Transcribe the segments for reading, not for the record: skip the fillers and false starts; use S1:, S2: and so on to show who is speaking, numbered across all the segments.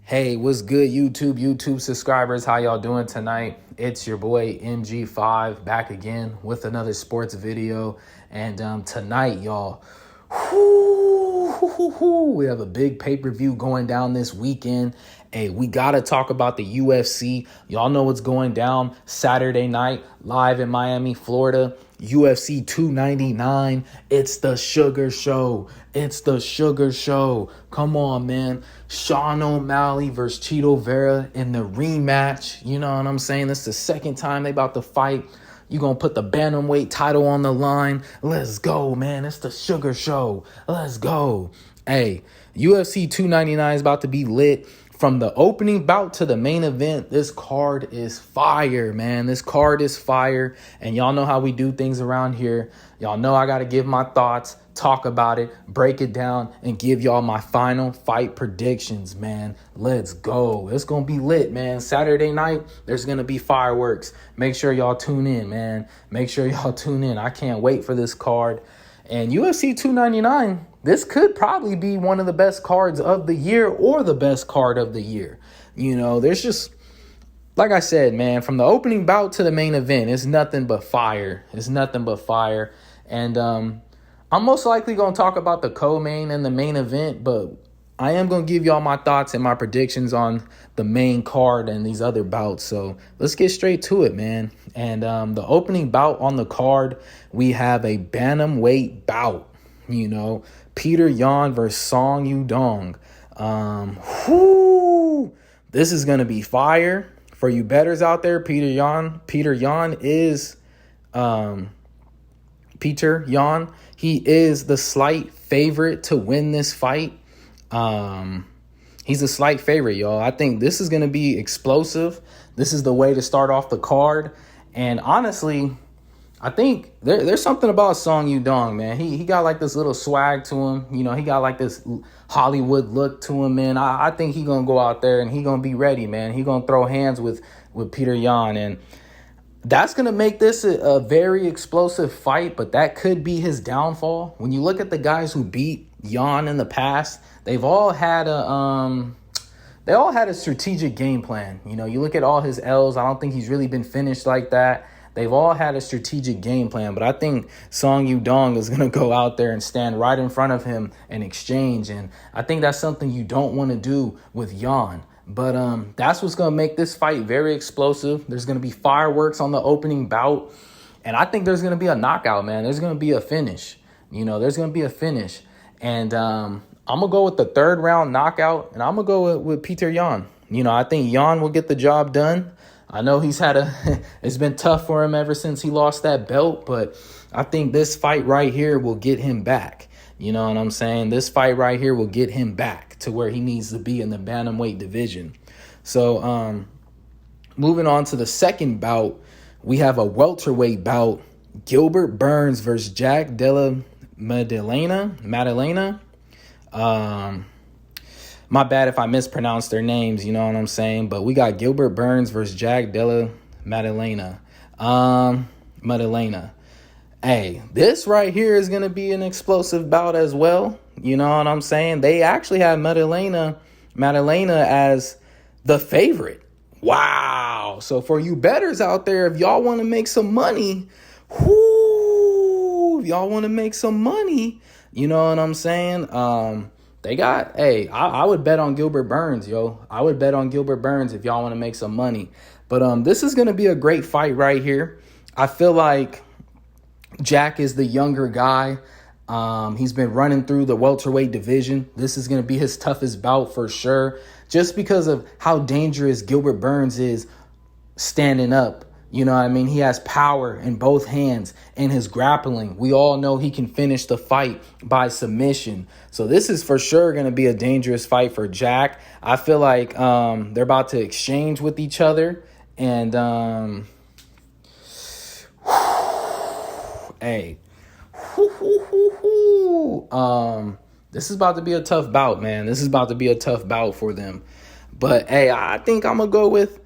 S1: Hey, what's good, YouTube subscribers? How y'all doing tonight? It's your boy MG5 back again with another sports video. And tonight, y'all, we have a big pay-per-view going down this weekend. Hey, we got to talk about the UFC. Y'all know what's going down Saturday night live in Miami, Florida. UFC 299. It's the Sugar Show. It's the Sugar Show. Come on, man. Sean O'Malley versus Cheeto Vera in the rematch. You know what I'm saying? This is the second time they about to fight. You gonna put the bantamweight title on the line. Let's go, man. It's the Sugar Show. Let's go. Hey, UFC 299 is about to be lit. From the opening bout to the main event, this card is fire, man. This card is fire. And y'all know how we do things around here. Y'all know I got to give my thoughts, talk about it, break it down, and give y'all my final fight predictions, man. Let's go. It's going to be lit, man. Saturday night, there's going to be fireworks. Make sure y'all tune in, man. Make sure y'all tune in. I can't wait for this card. And UFC 299, this could probably be one of the best cards of the year or the best card of the year. You know, there's just, like I said, man, from the opening bout to the main event, it's nothing but fire. It's nothing but fire. And I'm most likely going to talk about the co-main and the main event, but I am going to give y'all my thoughts and my predictions on the main card and these other bouts. So let's get straight to it, man. And the opening bout on the card, we have a bantamweight bout. You know, Peter Yan versus Song Yudong. This is going to be fire. For you bettors out there, Peter Yan is Peter Yan. He is the slight favorite to win this fight. He's a slight favorite, y'all. I think this is going to be explosive. This is the way to start off the card. And honestly, I think there's something about Song Yudong, man. He got like this little swag to him. You know, he got like this Hollywood look to him, man. I think he going to go out there and he going to be ready, man. He going to throw hands with Peter Yan. And that's going to make this a very explosive fight, but that could be his downfall. When you look at the guys who beat Yan in the past, they've all had a strategic game plan. You know, you look at all his L's, I don't think he's really been finished like that. They've all had a strategic game plan, but I think Song Yudong is going to go out there and stand right in front of him and exchange, and I think that's something you don't want to do with Yan. But that's what's going to make this fight very explosive. There's going to be fireworks on the opening bout, and I think there's going to be a knockout, man. There's going to be a finish. You know, there's going to be a finish. And I'm going to go with the third round knockout, and I'm going to go with Peter Yan. You know, I think Yan will get the job done. I know he's it's been tough for him ever since he lost that belt, but I think this fight right here will get him back. You know what I'm saying? This fight right here will get him back to where he needs to be in the bantamweight division. So moving on to the second bout, we have a welterweight bout. Gilbert Burns versus Jack Della Maddalena. My bad if I mispronounced their names, you know what I'm saying? But we got Gilbert Burns versus Jack Della Maddalena. Hey, this right here is going to be an explosive bout as well. You know what I'm saying? They actually have Maddalena as the favorite. Wow. So for you bettors out there, if y'all want to make some money, you know what I'm saying? I would bet on Gilbert Burns, yo. I would bet on Gilbert Burns if y'all want to make some money. But this is going to be a great fight right here. I feel like Jack is the younger guy. He's been running through the welterweight division. This is going to be his toughest bout for sure, just because of how dangerous Gilbert Burns is standing up. You know what I mean? He has power in both hands and his grappling. We all know he can finish the fight by submission. So this is for sure going to be a dangerous fight for Jack. I feel like they're about to exchange with each other. And this is about to be a tough bout, man. This is about to be a tough bout for them. But hey, I think I'm gonna go with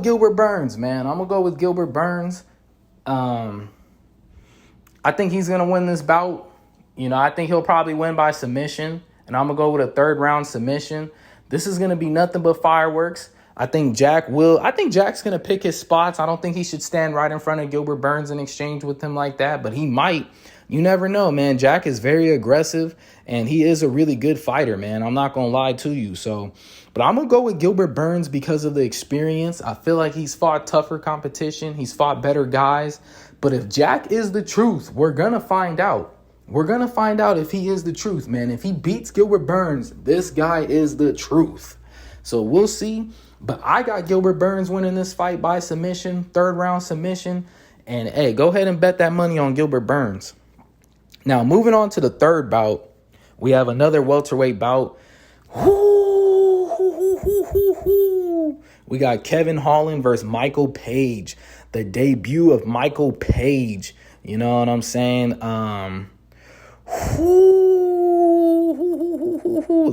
S1: Gilbert Burns, man. I'm gonna go with Gilbert Burns. I think he's gonna win this bout. You know, I think he'll probably win by submission, and I'm gonna go with a third round submission. This is going to be nothing but fireworks. I think Jack's going to pick his spots. I don't think he should stand right in front of Gilbert Burns and exchange with him like that, but he might. You never know, man. Jack is very aggressive, and he is a really good fighter, man. I'm not going to lie to you. But I'm going to go with Gilbert Burns because of the experience. I feel like he's fought tougher competition. He's fought better guys. But if Jack is the truth, we're going to find out. We're going to find out if he is the truth, man. If he beats Gilbert Burns, this guy is the truth. So we'll see. But I got Gilbert Burns winning this fight by submission, 3rd round submission. And, hey, go ahead and bet that money on Gilbert Burns. Now, moving on to the 3rd bout, we have another welterweight bout. We got Kevin Holland versus Michael Page, the debut of Michael Page. You know what I'm saying?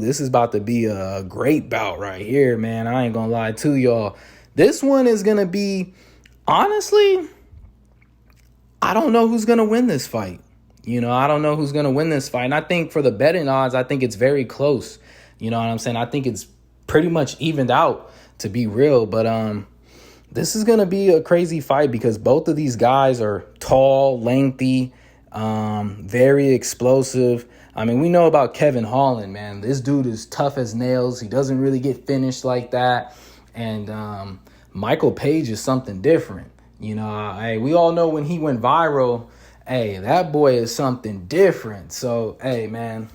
S1: This is about to be a great bout right here, man. I ain't gonna lie to y'all. This one is gonna be, honestly, I don't know who's gonna win this fight. I don't know who's going to win this fight. And I think for the betting odds, I think it's very close. You know what I'm saying? I think it's pretty much evened out, to be real. But this is going to be a crazy fight because both of these guys are tall, lengthy, very explosive. I mean, we know about Kevin Holland, man. This dude is tough as nails. He doesn't really get finished like that. And Michael Page is something different. We all know when he went viral, hey, that boy is something different. So, hey, man,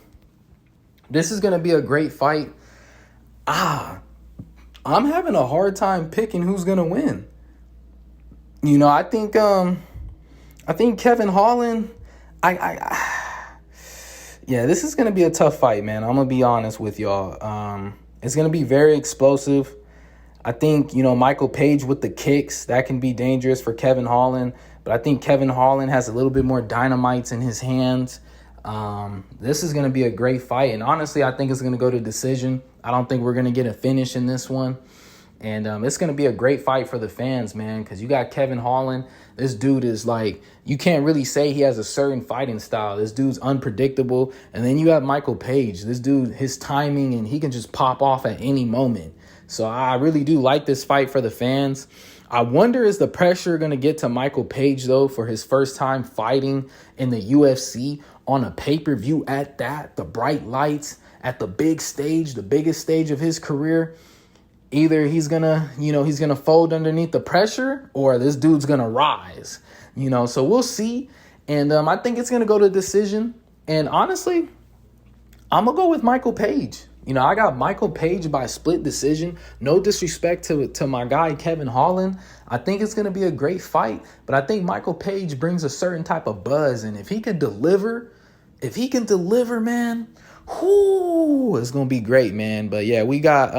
S1: this is going to be a great fight. I'm having a hard time picking who's going to win. I think Kevin Holland, this is going to be a tough fight, man. I'm going to be honest with y'all. It's going to be very explosive. I think, Michael Page with the kicks, that can be dangerous for Kevin Holland. But I think Kevin Holland has a little bit more dynamites in his hands. This is going to be a great fight. And honestly, I think it's going to go to decision. I don't think we're going to get a finish in this one. And it's going to be a great fight for the fans, man, because you got Kevin Holland. This dude is like, you can't really say he has a certain fighting style. This dude's unpredictable. And then you have Michael Page. This dude, his timing, and he can just pop off at any moment. So I really do like this fight for the fans. I wonder, is the pressure going to get to Michael Page, though, for his first time fighting in the UFC on a pay-per-view at that, the bright lights, at the big stage, the biggest stage of his career? Either he's going to fold underneath the pressure, or this dude's going to rise, so we'll see. And I think it's going to go to decision. And honestly, I'm going to go with Michael Page. I got Michael Page by split decision. No disrespect to my guy, Kevin Holland. I think it's going to be a great fight, but I think Michael Page brings a certain type of buzz. And if he can deliver, man, it's going to be great, man. But yeah, we got,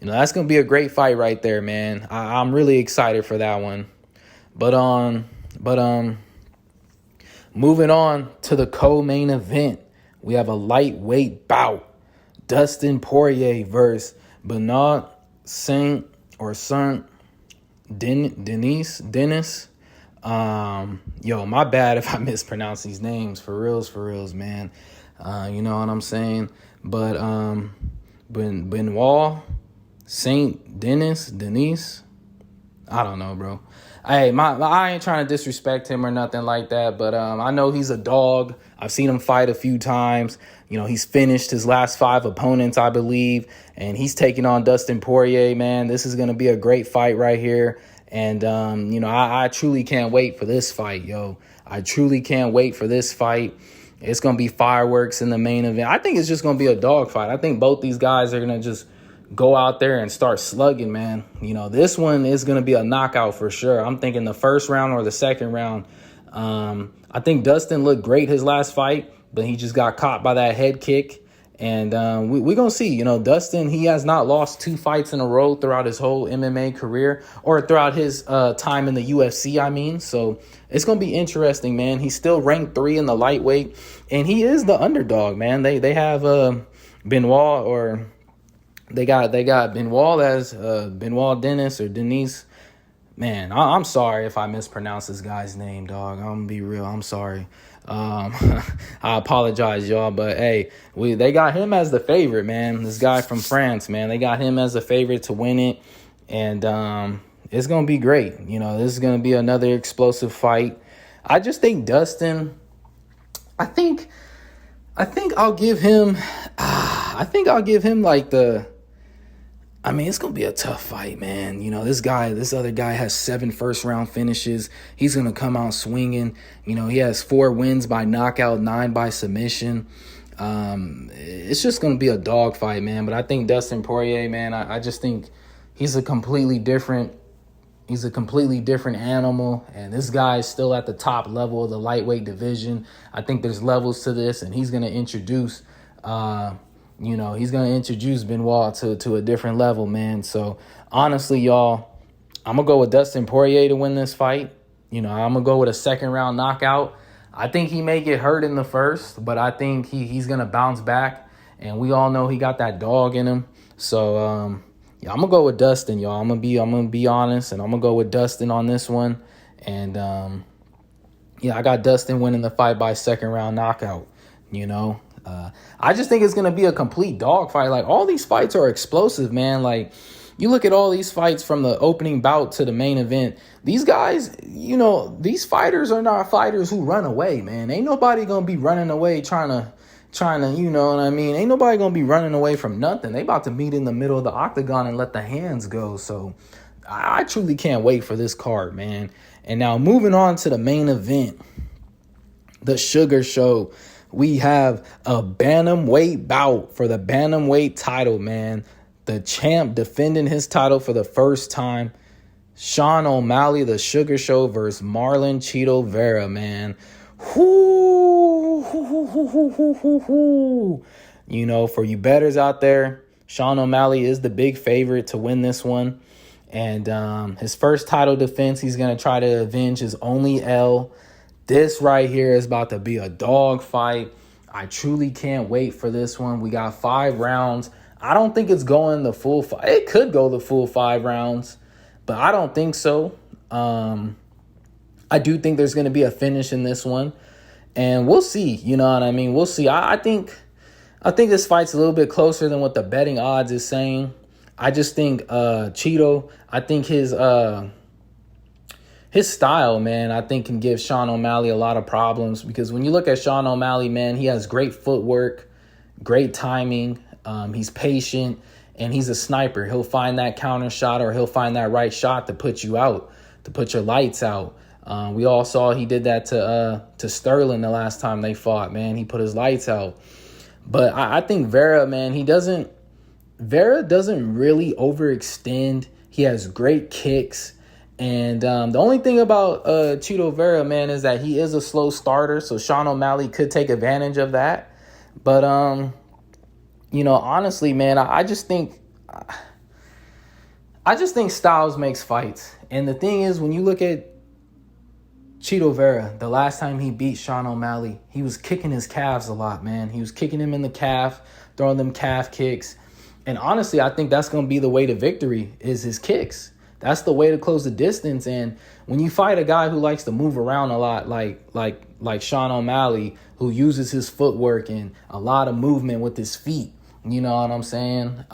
S1: that's going to be a great fight right there, man. I'm really excited for that one. But moving on to the co-main event, we have a lightweight bout. Dustin Poirier versus Bernard Saint Dennis. My bad if I mispronounce these names, for reals, man. You know what I'm saying? But Benoit Saint Denise. I don't know, bro. Hey, I ain't trying to disrespect him or nothing like that, but I know he's a dog. I've seen him fight a few times. He's finished his last 5 opponents, I believe, and he's taking on Dustin Poirier, man. This is going to be a great fight right here. And, I truly can't wait for this fight, yo. I truly can't wait for this fight. It's going to be fireworks in the main event. I think it's just going to be a dog fight. I think both these guys are going to just go out there and start slugging, man. This one is going to be a knockout for sure. I'm thinking the first round or the second round. I think Dustin looked great his last fight, but he just got caught by that head kick. And we're going to see, Dustin, he has not lost 2 fights in a row throughout his whole MMA career, or throughout his time in the UFC, I mean. So it's going to be interesting, man. He's still ranked 3 in the lightweight, and he is the underdog, man. They have Benoit, or they got Benoit as Benoit Dennis or Denise. Man, I'm sorry if I mispronounce this guy's name, dog. I'm going to be real. I'm sorry. I apologize, y'all, but hey, they got him as the favorite, man. This guy from France, man, they got him as the favorite to win it, and it's gonna be great. You know, this is gonna be another explosive fight. I just think Dustin. I think I'll give him. I think I'll give him like the. I mean, it's going to be a tough fight, man. You know, this other guy has 7 first-round finishes. He's going to come out swinging. You know, he has 4 wins by knockout, 9 by submission. It's just going to be a dogfight, man. But I think Dustin Poirier, man, I just think he's a completely different animal. And this guy is still at the top level of the lightweight division. I think there's levels to this, and he's going to introduce Benoit to a different level, man. So, honestly, y'all, I'm going to go with Dustin Poirier to win this fight. You know, I'm going to go with a second-round knockout. I think he may get hurt in the first, but I think he's going to bounce back. And we all know he got that dog in him. So, I'm going to go with Dustin, y'all. I'm going to be honest, and I'm going to go with Dustin on this one. And, I got Dustin winning the fight by second-round knockout, you know. I just think it's going to be a complete dogfight. Like, all these fights are explosive, man. Like, you look at all these fights from the opening bout to the main event. These guys, you know, these fighters are not fighters who run away, man. Ain't nobody going to be running away trying to, you know what I mean? Ain't nobody going to be running away from nothing. They about to meet in the middle of the octagon and let the hands go. So I truly can't wait for this card, man. And now moving on to the main event, the Suga Show. We have a bantamweight bout for the bantamweight title, man. The champ defending his title for the first time. Sean O'Malley, the Suga Show versus Marlon Chito Vera, man. You know, for you bettors out there, Sean O'Malley is the big favorite to win this one. And his first title defense, he's going to try to avenge his only L. This right here is about to be a dog fight. I truly can't wait for this one. We got 5 rounds. I don't think it's going the full 5. It could go the full 5 rounds, but I don't think so. I do think there's going to be a finish in this one, and we'll see. You know what I mean? We'll see. I think this fight's a little bit closer than what the betting odds is saying. I just think Chito, I think his style, man, I think can give Sean O'Malley a lot of problems, because when you look at Sean O'Malley, man, he has great footwork, great timing. He's patient, and he's a sniper. He'll find that counter shot, or he'll find that right shot to put you out, to put your lights out. We all saw he did that to Sterling the last time they fought, man. He put his lights out. But I think Vera, man, Vera doesn't really overextend. He has great kicks. And the only thing about Chito Vera, man, is that he is a slow starter, so Sean O'Malley could take advantage of that. But, you know, honestly, man, I just think styles makes fights. And the thing is, when you look at Chito Vera, the last time he beat Sean O'Malley, he was kicking his calves a lot, man. He was kicking him in the calf, throwing them calf kicks. And honestly, I think that's going to be the way to victory, is his kicks. That's the way to close the distance. And when you fight a guy who likes to move around a lot, like Sean O'Malley, who uses his footwork and a lot of movement with his feet, you know what I'm saying?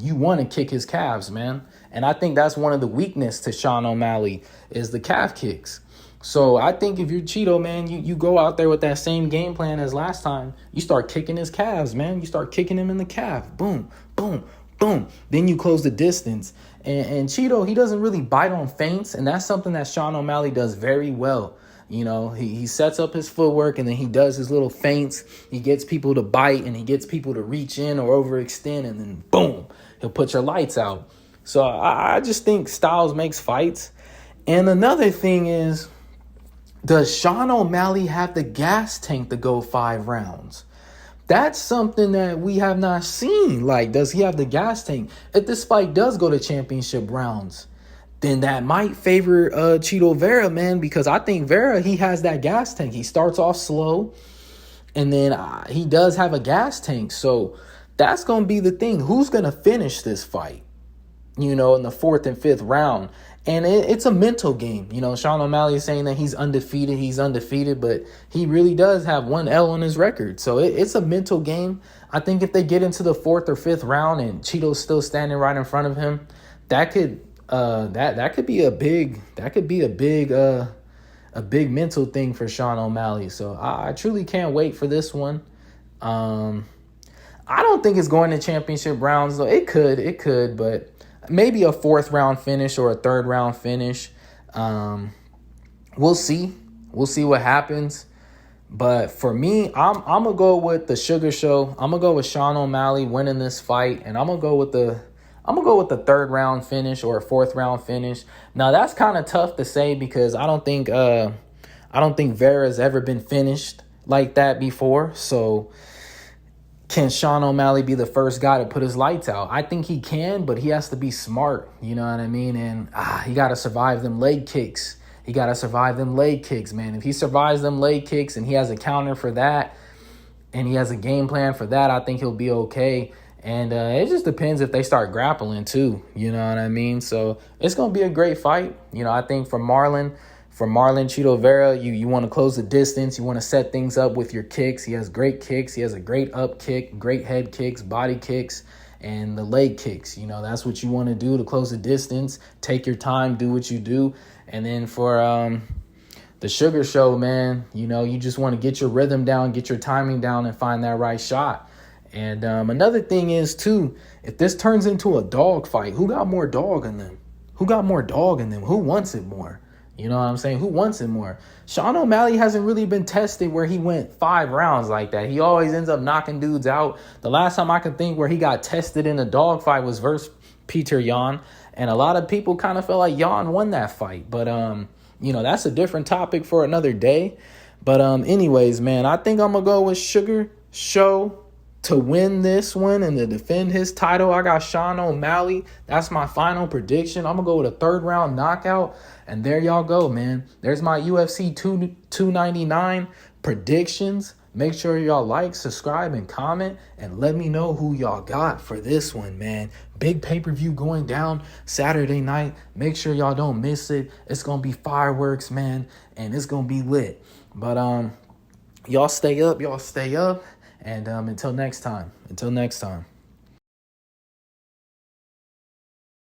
S1: You want to kick his calves, man. And I think that's one of the weakness to Sean O'Malley, is the calf kicks. So I think if you're Chito, man, you go out there with that same game plan as last time. You start kicking his calves, man. You start kicking him in the calf. Boom, boom, boom. Then you close the distance. And Chito, he doesn't really bite on feints, and that's something that Sean O'Malley does very well. You know, he sets up his footwork, and then he does his little feints. He gets people to bite, and he gets people to reach in or overextend, and then boom, he'll put your lights out. So I just think styles makes fights. And another thing is, does Sean O'Malley have the gas tank to go 5 rounds? That's something that we have not seen. Like, does he have the gas tank? If this fight does go to championship rounds, then that might favor Chito Vera, man, because I think Vera, he has that gas tank. He starts off slow, and then he does have a gas tank. So that's going to be the thing. Who's going to finish this fight? in the 4th and 5th round. And it's a mental game. Sean O'Malley is saying that he's undefeated, but he really does have one L on his record. So it's a mental game. I think if they get into the 4th or 5th round and Cheeto's still standing right in front of him, that could be a big mental thing for Sean O'Malley. So I truly can't wait for this one. I don't think it's going to championship rounds though. It could, but maybe a 4th round finish or a 3rd round finish. We'll see what happens. But for me, I'm gonna go with the Sugar Show. I'm gonna go with Sean O'Malley winning this fight, and I'm gonna go with the 3rd round finish or a 4th round finish. Now that's kind of tough to say because I don't think Vera's ever been finished like that before. So can Sean O'Malley be the first guy to put his lights out? I think he can, but he has to be smart. You know what I mean? And he got to survive them leg kicks. Man. If he survives them leg kicks and he has a counter for that and he has a game plan for that, I think he'll be okay. And it just depends if they start grappling too. You know what I mean? So it's going to be a great fight. I think for Marlon Chito Vera, you want to close the distance. You want to set things up with your kicks. He has great kicks. He has a great up kick, great head kicks, body kicks, and the leg kicks. That's what you want to do to close the distance. Take your time, do what you do. And then for the Sugar Show, man, you just want to get your rhythm down, get your timing down, and find that right shot. And another thing is, too, if this turns into a dog fight, who got more dog in them? Who wants it more? You know what I'm saying? Who wants it more? Sean O'Malley hasn't really been tested where he went 5 rounds like that. He always ends up knocking dudes out. The last time I can think where he got tested in a dog fight was versus Peter Yan. And a lot of people kind of felt like Yan won that fight. But, that's a different topic for another day. But anyways, man, I think I'm going to go with Sugar Show to win this one and to defend his title. I got Sean O'Malley. That's my final prediction. I'm going to go with a 3rd round knockout. And there y'all go, man. There's my UFC 299 predictions. Make sure y'all like, subscribe, and comment. And let me know who y'all got for this one, man. Big pay-per-view going down Saturday night. Make sure y'all don't miss it. It's going to be fireworks, man. And it's going to be lit. But y'all stay up. And until next time.